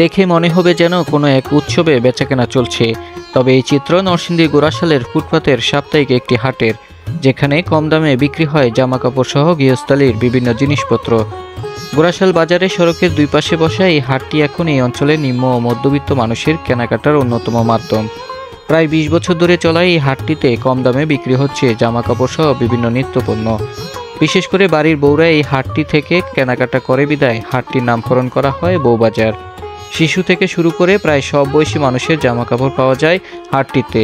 দেখে মনে হবে যেন কোনো এক উৎসবে বেচাকেনা চলছে। তবে এই চিত্র নরসিংদী গোরাশালের ফুটপাতের সাপ্তাহিক একটি হাটের, যেখানে কম দামে বিক্রি হয় জামাকাপড় সহ গৃহস্থালির বিভিন্ন জিনিসপত্র। গোরাশাল বাজারে সড়কের দুই পাশে বসা এই হাটটি এখন এই অঞ্চলের নিম্ন ও মধ্যবিত্ত মানুষের কেনাকাটার অন্যতম মাধ্যম। প্রায় ২০ বছর ধরে চলা এই হাটটিতে কম দামে বিক্রি হচ্ছে জামাকাপড় সহ বিভিন্ন নিত্যপণ্য। বিশেষ করে বাড়ির বউরা এই হাটটি থেকে কেনাকাটা করে বিদায় হাটটির নামকরণ করা হয় বউবাজার। শিশু থেকে শুরু করে প্রায় সব বয়সী মানুষের জামাকাপড় পাওয়া যায় হাটটিতে।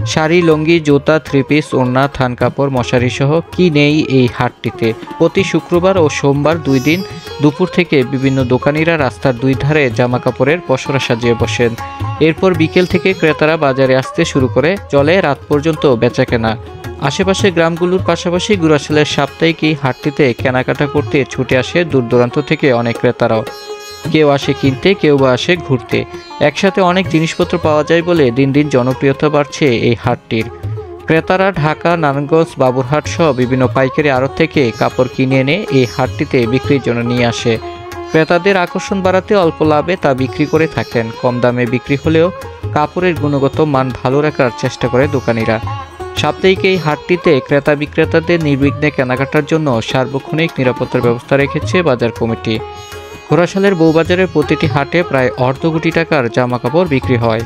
শাড়ি, লুঙ্গি, জুতা, থ্রি পিস, ওড়না, থান কাপড়, মশারি সহ কি নেই এই হাটটিতে। প্রতি শুক্রবার ও সোমবার ২ দিন দুপুর থেকে বিভিন্ন দোকানিরা রাস্তার দুই ধারে জামাকাপড়ের পসরা সাজিয়ে বসেন। এরপর বিকেল থেকে ক্রেতারা বাজারে আসতে শুরু করে, চলে রাত পর্যন্ত বেচাকেনা। আশেপাশের গ্রামগুলোর পাশাপাশি গোরাশালের সাপ্তাহিক এই হাটটিতে কেনাকাটা করতে ছুটে আসে দূর দূরান্ত থেকে অনেক ক্রেতারাও। কেউ আসে কিনতে, কেউ বা আসে ঘুরতে। একসাথে অনেক জিনিসপত্র পাওয়া যায় বলে দিন দিন জনপ্রিয়তা বাড়ছে এই হাটটির। ক্রেতারা ঢাকা, নারায়ণগঞ্জ, বাবুরহাট সহ বিভিন্ন পাইকারি আড়ত থেকে কাপড় কিনে এনে এই হাটটিতে বিক্রির জন্য নিয়ে আসে। ক্রেতাদের আকর্ষণ বাড়াতে অল্প লাভে তা বিক্রি করে থাকেন। কম দামে বিক্রি হলেও কাপড়ের গুণগত মান ভালো রাখার চেষ্টা করে দোকানিরা। সাপ্তাহিক এই হাটটিতে ক্রেতা বিক্রেতাদের নির্বিঘ্নে কেনাকাটার জন্য সার্বক্ষণিক নিরাপত্তার ব্যবস্থা রেখেছে বাজার কমিটি। গোরাশালের বউবাজারের প্রতিটি হাটে প্রায় অর্ধ কোটি টাকার জামাকাপড় বিক্রি হয়।